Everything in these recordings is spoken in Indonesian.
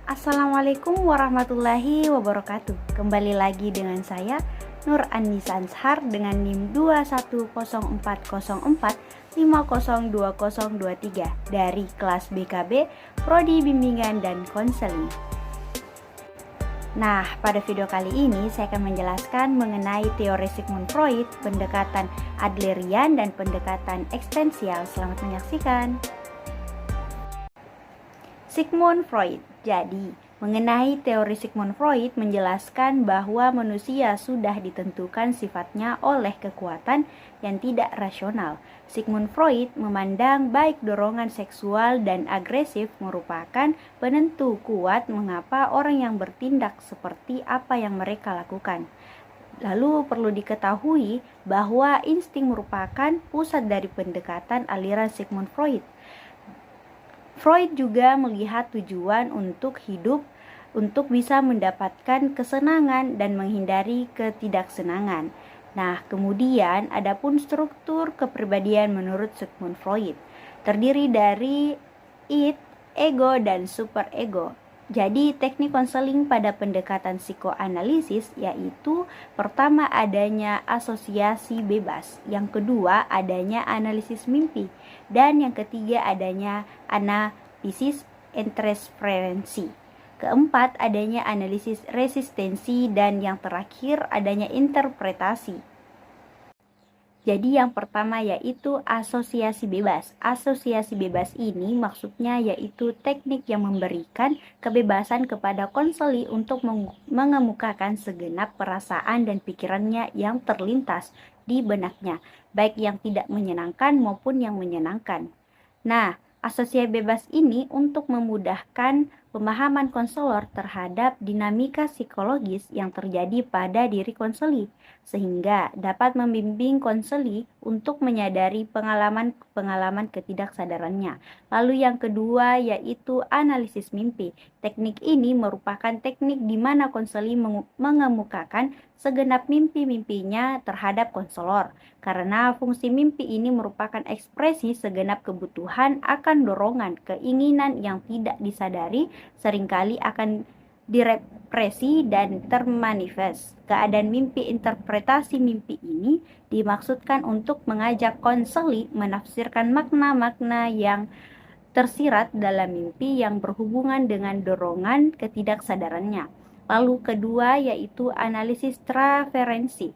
Assalamualaikum warahmatullahi wabarakatuh. Kembali lagi dengan saya Nur Annisa Anshar dengan NIM 2104045020023 dari kelas BKB Prodi Bimbingan dan Konseling. Nah, pada video kali ini saya akan menjelaskan mengenai teori Sigmund Freud, pendekatan Adlerian dan pendekatan eksistensial. Selamat menyaksikan. Sigmund Freud. Jadi, mengenai teori Sigmund Freud menjelaskan bahwa manusia sudah ditentukan sifatnya oleh kekuatan yang tidak rasional. Sigmund Freud memandang baik dorongan seksual dan agresif merupakan penentu kuat mengapa orang yang bertindak seperti apa yang mereka lakukan. Lalu perlu diketahui bahwa insting merupakan pusat dari pendekatan aliran Sigmund Freud. Freud juga melihat tujuan untuk hidup untuk bisa mendapatkan kesenangan dan menghindari ketidaksenangan. Nah, kemudian adapun struktur kepribadian menurut Sigmund Freud terdiri dari id, ego, dan superego. Jadi, teknik konseling pada pendekatan psikoanalisis yaitu pertama adanya asosiasi bebas, yang kedua adanya analisis mimpi, dan yang ketiga adanya analisis interferensi. Keempat adanya analisis resistensi, dan yang terakhir adanya interpretasi. Jadi yang pertama yaitu asosiasi bebas. Asosiasi bebas ini maksudnya yaitu teknik yang memberikan kebebasan kepada konseli untuk mengemukakan segenap perasaan dan pikirannya yang terlintas di benaknya, baik yang tidak menyenangkan maupun yang menyenangkan. Nah, asosiasi bebas ini untuk memudahkan pemahaman konselor terhadap dinamika psikologis yang terjadi pada diri konseli, sehingga dapat membimbing konseli untuk menyadari pengalaman ketidaksadarannya. Lalu yang kedua yaitu analisis mimpi. Teknik ini merupakan teknik di mana konseli mengemukakan segenap mimpi-mimpinya terhadap konselor, karena fungsi mimpi ini merupakan ekspresi segenap kebutuhan akan dorongan, keinginan yang tidak disadari seringkali akan direpresi dan termanifest. Keadaan mimpi interpretasi mimpi ini dimaksudkan untuk mengajak konseli menafsirkan makna-makna yang tersirat dalam mimpi yang berhubungan dengan dorongan ketidaksadarannya. Lalu kedua yaitu analisis transferensi.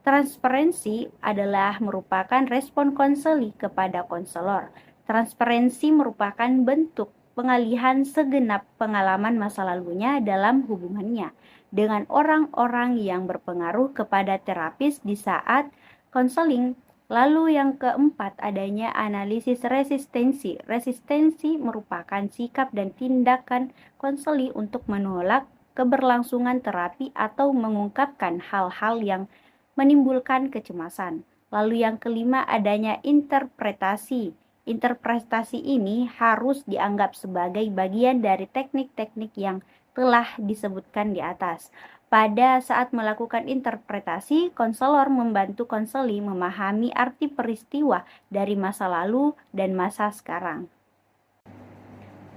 Transferensi adalah merupakan respon konseli kepada konselor. Transferensi merupakan bentuk pengalihan segenap pengalaman masa lalunya dalam hubungannya dengan orang-orang yang berpengaruh kepada terapis di saat konseling. Lalu yang keempat adanya analisis resistensi. Resistensi merupakan sikap dan tindakan konseli untuk menolak keberlangsungan terapi atau mengungkapkan hal-hal yang menimbulkan kecemasan. Lalu yang kelima adanya interpretasi. Interpretasi ini harus dianggap sebagai bagian dari teknik-teknik yang telah disebutkan di atas. Pada saat melakukan interpretasi, konselor membantu konseli memahami arti peristiwa dari masa lalu dan masa sekarang.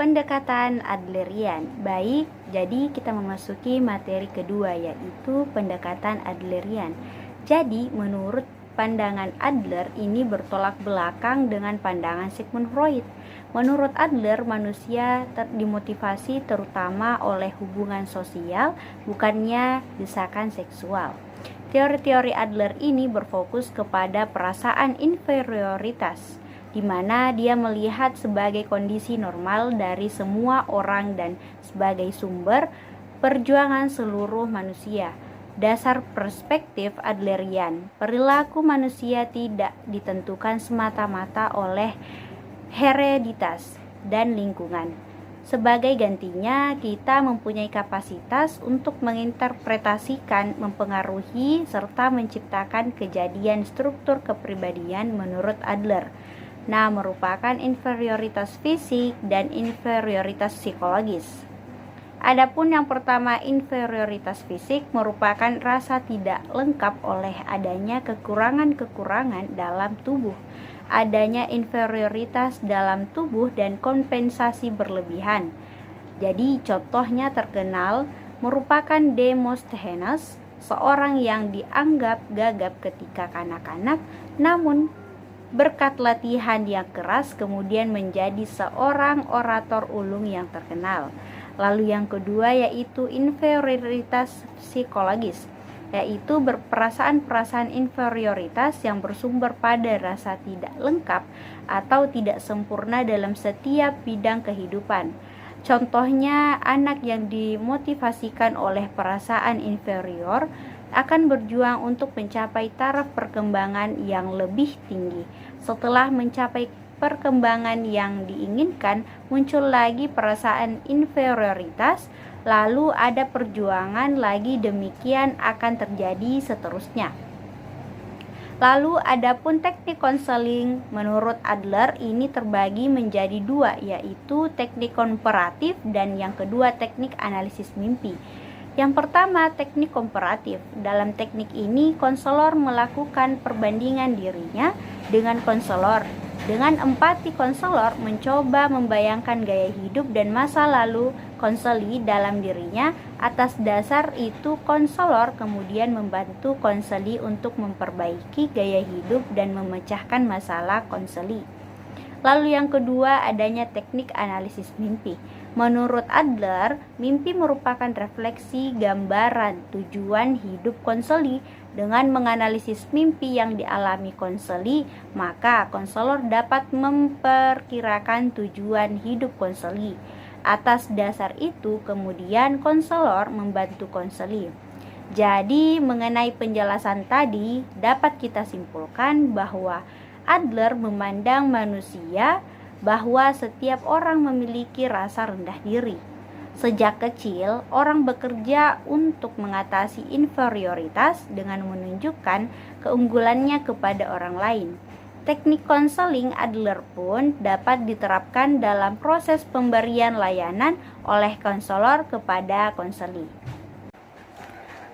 Pendekatan Adlerian. Baik, jadi kita memasuki materi kedua yaitu pendekatan Adlerian. Jadi, menurut pandangan Adler ini bertolak belakang dengan pandangan Sigmund Freud. Menurut Adler, manusia dimotivasi terutama oleh hubungan sosial, bukannya desakan seksual. Teori-teori Adler ini berfokus kepada perasaan inferioritas, di mana dia melihat sebagai kondisi normal dari semua orang dan sebagai sumber perjuangan seluruh manusia. Dasar perspektif Adlerian, perilaku manusia tidak ditentukan semata-mata oleh hereditas dan lingkungan. Sebagai gantinya, kita mempunyai kapasitas untuk menginterpretasikan, mempengaruhi, serta menciptakan kejadian struktur kepribadian menurut Adler. Nah, merupakan inferioritas fisik dan inferioritas psikologis. Adapun yang pertama, inferioritas fisik merupakan rasa tidak lengkap oleh adanya kekurangan-kekurangan dalam tubuh, adanya inferioritas dalam tubuh dan kompensasi berlebihan. Jadi contohnya terkenal merupakan Demosthenes, seorang yang dianggap gagap ketika kanak-kanak, namun berkat latihan yang keras kemudian menjadi seorang orator ulung yang terkenal. Lalu yang kedua yaitu inferioritas psikologis, yaitu perasaan-perasaan inferioritas yang bersumber pada rasa tidak lengkap atau tidak sempurna dalam setiap bidang kehidupan. Contohnya, anak yang dimotivasikan oleh perasaan inferior akan berjuang untuk mencapai taraf perkembangan yang lebih tinggi. Setelah mencapai perkembangan yang diinginkan, muncul lagi perasaan inferioritas, lalu ada perjuangan lagi, demikian akan terjadi seterusnya. Lalu adapun teknik konseling menurut Adler ini terbagi menjadi dua, yaitu teknik komparatif dan yang kedua teknik analisis mimpi. Yang pertama, teknik komparatif. Dalam teknik ini konselor melakukan perbandingan dirinya dengan konselor. Dengan empati, konselor mencoba membayangkan gaya hidup dan masa lalu konseli dalam dirinya. Atas dasar itu, konselor kemudian membantu konseli untuk memperbaiki gaya hidup dan memecahkan masalah konseli. Lalu yang kedua, adanya teknik analisis mimpi. Menurut Adler, mimpi merupakan refleksi gambaran tujuan hidup konseli. Dengan menganalisis mimpi yang dialami konseli, maka konselor dapat memperkirakan tujuan hidup konseli. Atas dasar itu, kemudian konselor membantu konseli. Jadi, mengenai penjelasan tadi, dapat kita simpulkan bahwa Adler memandang manusia bahwa setiap orang memiliki rasa rendah diri. Sejak kecil, orang bekerja untuk mengatasi inferioritas dengan menunjukkan keunggulannya kepada orang lain. Teknik konseling Adler pun dapat diterapkan dalam proses pemberian layanan oleh konselor kepada konseli.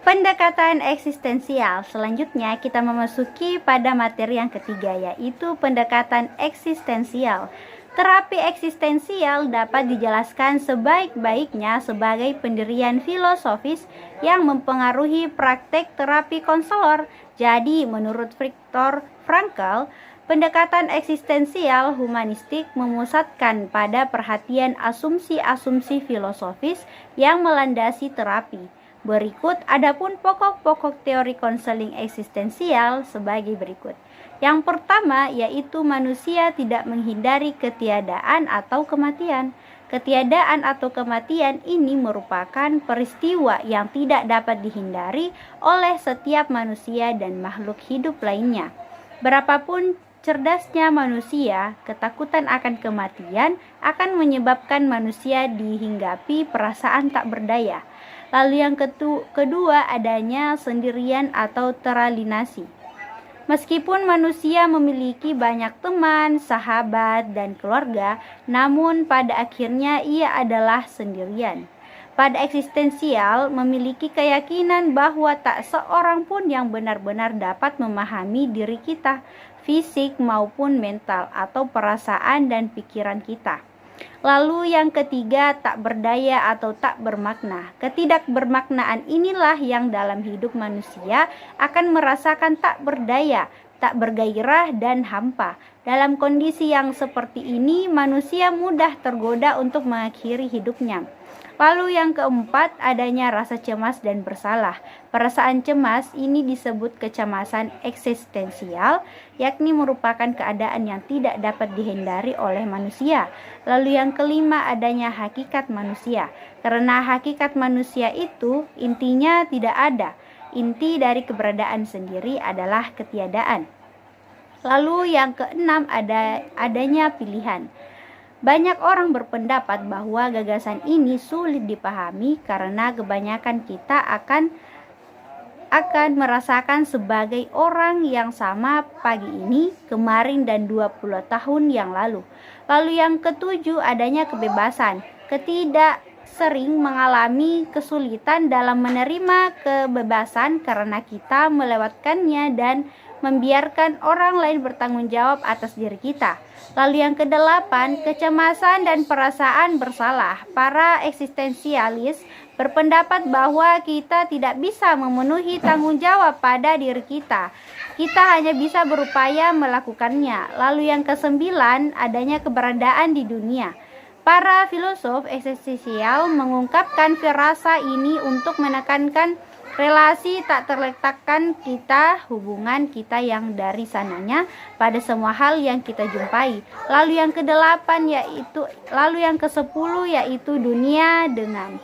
Pendekatan eksistensial. Selanjutnya kita memasuki pada materi yang ketiga, yaitu pendekatan eksistensial. Terapi eksistensial dapat dijelaskan sebaik-baiknya sebagai pendirian filosofis yang mempengaruhi praktek terapi konselor. Jadi, menurut Viktor Frankl, pendekatan eksistensial humanistik memusatkan pada perhatian asumsi-asumsi filosofis yang melandasi terapi. Berikut adapun pokok-pokok teori konseling eksistensial sebagai berikut. Yang pertama yaitu manusia tidak menghindari ketiadaan atau kematian. Ketiadaan atau kematian ini merupakan peristiwa yang tidak dapat dihindari oleh setiap manusia dan makhluk hidup lainnya. Berapapun cerdasnya manusia, ketakutan akan kematian akan menyebabkan manusia dihinggapi perasaan tak berdaya. Lalu yang kedua adanya sendirian atau teralinasi. Meskipun manusia memiliki banyak teman, sahabat, dan keluarga, namun pada akhirnya ia adalah sendirian. Pada eksistensial memiliki keyakinan bahwa tak seorang pun yang benar-benar dapat memahami diri kita, fisik maupun mental atau perasaan dan pikiran kita. Lalu yang ketiga, tak berdaya atau tak bermakna. Ketidakbermaknaan inilah yang dalam hidup manusia akan merasakan tak berdaya, tak bergairah dan hampa. Dalam kondisi yang seperti ini, manusia mudah tergoda untuk mengakhiri hidupnya. Lalu yang keempat, adanya rasa cemas dan bersalah. Perasaan cemas ini disebut kecemasan eksistensial, yakni merupakan keadaan yang tidak dapat dihindari oleh manusia. Lalu yang kelima, adanya hakikat manusia. Karena hakikat manusia itu intinya tidak ada. Inti dari keberadaan sendiri adalah ketiadaan. Lalu yang keenam, adanya pilihan. Banyak orang berpendapat bahwa gagasan ini sulit dipahami karena kebanyakan kita akan merasakan sebagai orang yang sama pagi ini, kemarin, dan 20 tahun yang lalu. Lalu yang ketujuh, adanya kebebasan. Sering mengalami kesulitan dalam menerima kebebasan karena kita melewatkannya dan membiarkan orang lain bertanggung jawab atas diri kita. Lalu yang kedelapan, kecemasan dan perasaan bersalah. Para eksistensialis berpendapat bahwa kita tidak bisa memenuhi tanggung jawab pada diri kita. Kita hanya bisa berupaya melakukannya. Lalu yang kesembilan, adanya keberadaan di dunia. Para filosof eksistensial mengungkapkan firasa ini untuk menekankan relasi tak terletakkan kita, hubungan kita yang dari sananya pada semua hal yang kita jumpai. Lalu yang ke-10 yaitu dunia dengan.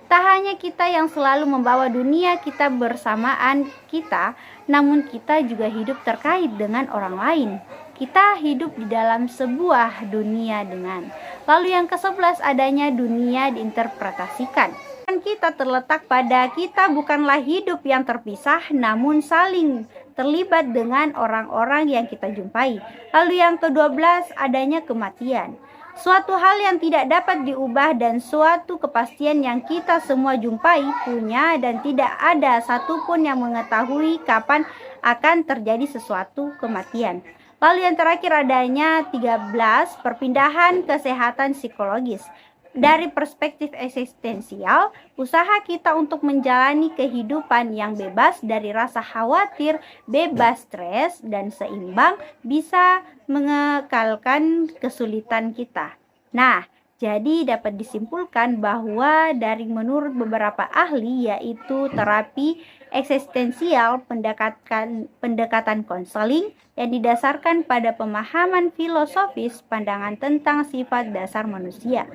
Tak hanya kita yang selalu membawa dunia kita bersamaan kita, namun kita juga hidup terkait dengan orang lain. Kita hidup di dalam sebuah dunia dengan. Lalu yang ke-11, adanya dunia diinterpretasikan. Kita terletak pada kita bukanlah hidup yang terpisah, namun saling terlibat dengan orang-orang yang kita jumpai. Lalu yang ke-12, adanya kematian. Suatu hal yang tidak dapat diubah dan suatu kepastian yang kita semua jumpai, punya, dan tidak ada satupun yang mengetahui kapan akan terjadi sesuatu kematian. Lalu yang terakhir adanya 13, perpindahan kesehatan psikologis. Dari perspektif eksistensial, usaha kita untuk menjalani kehidupan yang bebas dari rasa khawatir, bebas stres, dan seimbang bisa mengekalkan kesulitan kita. Nah, jadi dapat disimpulkan bahwa dari menurut beberapa ahli yaitu terapi eksistensial, pendekatan konseling yang didasarkan pada pemahaman filosofis pandangan tentang sifat dasar manusia.